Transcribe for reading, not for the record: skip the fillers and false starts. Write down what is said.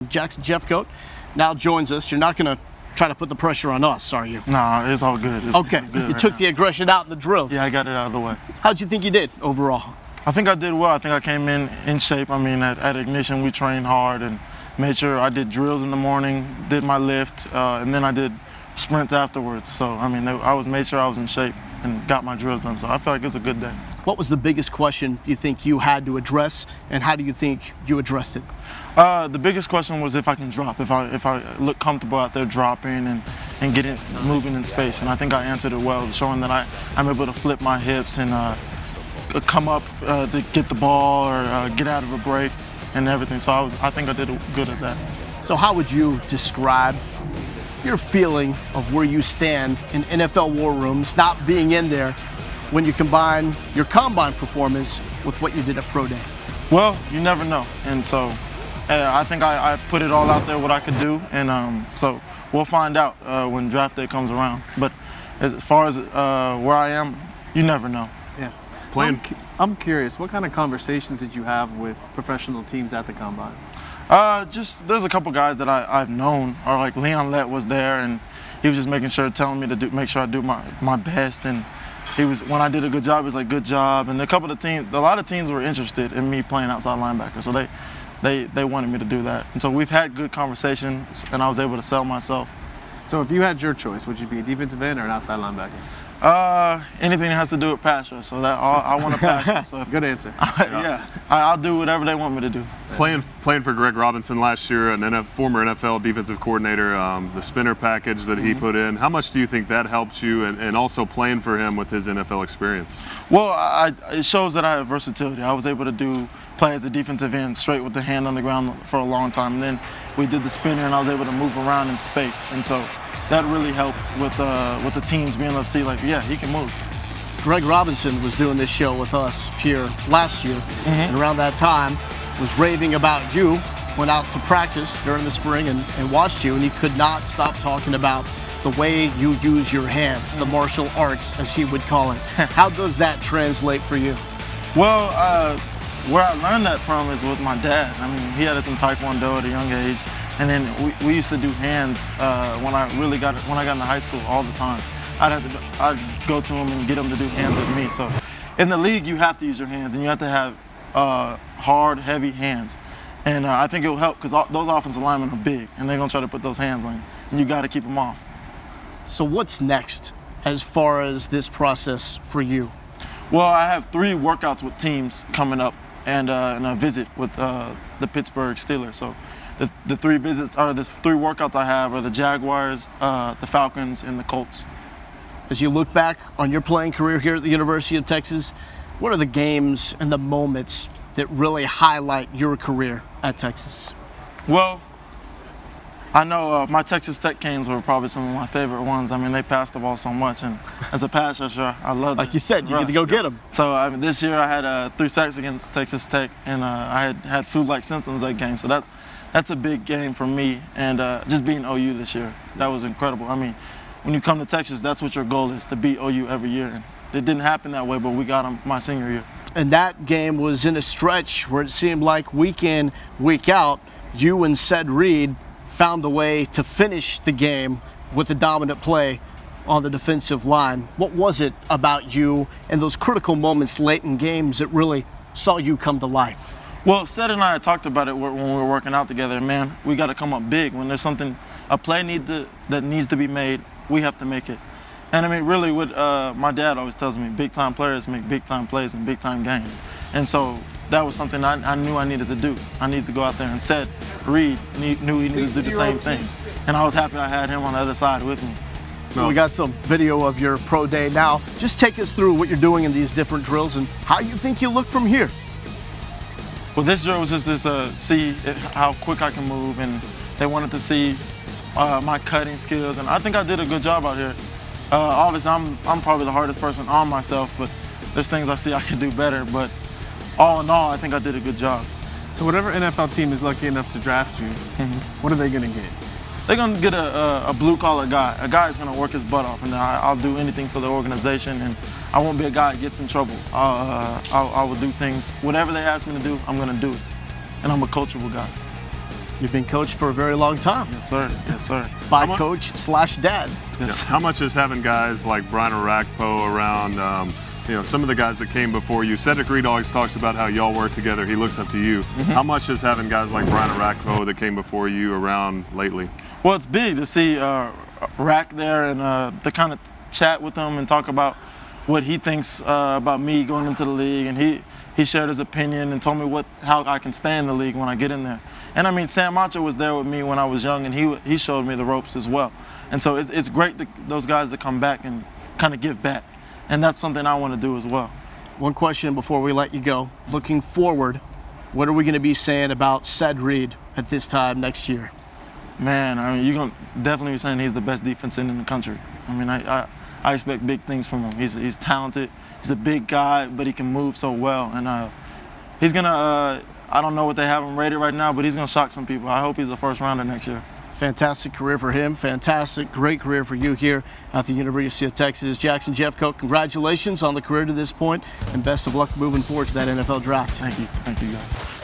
Jackson Jeffcoat now joins us. You're not going to try to put the pressure on us, are you? Nah, it's all good. Okay, good you took the aggression out in the drills. Yeah, I got it out of the way. How'd you think you did overall? I think I did well. I think I came in shape. I mean, at Ignition, we trained hard and made sure I did drills in the morning, did my lift, and then I did sprints afterwards. So, I mean, made sure I was in shape and got my drills done. So I feel like it's a good day. What was the biggest question you think you had to address, and how do you think you addressed it? The biggest question was if I can drop, if I look comfortable out there dropping and getting moving in space. And I think I answered it well, showing that I'm able to flip my hips and come up to get the ball or get out of a break and everything. So I think I did good at that. So how would you describe your feeling of where you stand in NFL war rooms, not being in there, when you combine your combine performance with what you did at Pro Day? Well, you never know. And so I think I put it all out there what I could do. And so we'll find out when draft day comes around. But as far as where I am, you never know. Yeah. I'm curious, what kind of conversations did you have with professional teams at the combine? There's a couple guys that I've known, or like Leon Lett was there, and he was just making sure, telling me to make sure I do my best. And when I did a good job, he was like, good job. And a lot of teams were interested in me playing outside linebacker, so they wanted me to do that. And so we've had good conversations, and I was able to sell myself. So if you had your choice, would you be a defensive end or an outside linebacker? Anything that has to do with pass rush. So that I want to pass rush. So good answer. I'll do whatever they want me to do. Playing for Greg Robinson last year, former NFL defensive coordinator, the spinner package that he put in, how much do you think that helped you, and also playing for him with his NFL experience? Well, it shows that I have versatility. I was able to play as a defensive end straight with the hand on the ground for a long time. And then we did the spinner, and I was able to move around in space. And so that really helped with the teams being able to see, like, yeah, he can move. Greg Robinson was doing this show with us here last year, and around that time was raving about you, went out to practice during the spring and watched you, and he could not stop talking about the way you use your hands, the martial arts, as he would call it. How does that translate for you? Well, where I learned that from is with my dad. I mean, he had some Taekwondo at a young age, and then we used to do hands when I got into high school all the time. I'd go to him and get him to do hands with me. So in the league, you have to use your hands, and you have to have hard, heavy hands. And I think it will help because those offensive linemen are big, and they're going to try to put those hands on you, and you got to keep them off. So what's next as far as this process for you? Well, I have 3 workouts with teams coming up and a visit with the Pittsburgh Steelers. So the 3 visits, or the 3 workouts I have are the Jaguars, the Falcons, and the Colts. As you look back on your playing career here at the University of Texas, what are the games and the moments that really highlight your career at Texas? Well, I know my Texas Tech Canes were probably some of my favorite ones. I mean, they passed the ball so much, and as a pass rusher, I love Like you said, you get to go get them. So I mean, this year I had 3 sacks against Texas Tech, and I had flu-like symptoms that game. So that's a big game for me, and just beating OU this year, that was incredible. I mean, when you come to Texas, that's what your goal is, to beat OU every year. And it didn't happen that way, but we got them my senior year. And that game was in a stretch where it seemed like week in, week out, you and Ced Reed found a way to finish the game with a dominant play on the defensive line. What was it about you and those critical moments late in games that really saw you come to life? Well, Ced and I had talked about it when we were working out together. Man, we got to come up big. When there's a play that needs to be made, we have to make it. And I mean, really, what my dad always tells me, big-time players make big-time plays in big-time games. And so that was something I knew I needed to do. I needed to go out there, and Ced Reed knew he needed to do the same thing. And I was happy I had him on the other side with me. So we got some video of your pro day now. Just take us through what you're doing in these different drills and how you think you look from here. Well, this drill was just to see how quick I can move, and they wanted to see my cutting skills, and I think I did a good job out here. Obviously, I'm probably the hardest person on myself, but there's things I see I can do better. But all in all, I think I did a good job. So whatever NFL team is lucky enough to draft you, what are they going to get? They're going to get a blue-collar guy. A guy who's going to work his butt off, and I'll do anything for the organization, and I won't be a guy that gets in trouble. I will do things, whatever they ask me to do, I'm going to do it. And I'm a coachable guy. You've been coached for a very long time. Yes, sir. Yes, sir. By coach/dad. Yes. How much is having guys like Brian Arakpo around, some of the guys that came before you? Cedric Reed always talks about how y'all work together. He looks up to you. How much is having guys like Brian Arakpo that came before you around lately? Well, it's big to see Rack there and to kind of chat with him and talk about what he thinks about me going into the league. And he shared his opinion and told me how I can stay in the league when I get in there. And I mean, Sam Macho was there with me when I was young, and he showed me the ropes as well. And so it's great those guys to come back and kind of give back. And that's something I want to do as well. One question before we let you go. Looking forward, what are we going to be saying about Ced Reed at this time next year? Man, I mean, you're going to definitely be saying he's the best defense end in the country. I mean, I expect big things from him. He's talented. He's a big guy, but he can move so well. And he's going to, I don't know what they have him rated right now, but he's going to shock some people. I hope he's a first rounder next year. Fantastic career for him. Fantastic, great career for you here at the University of Texas. Jackson Jeffcoat, congratulations on the career to this point, and best of luck moving forward to that NFL draft. Thank you. Thank you, guys.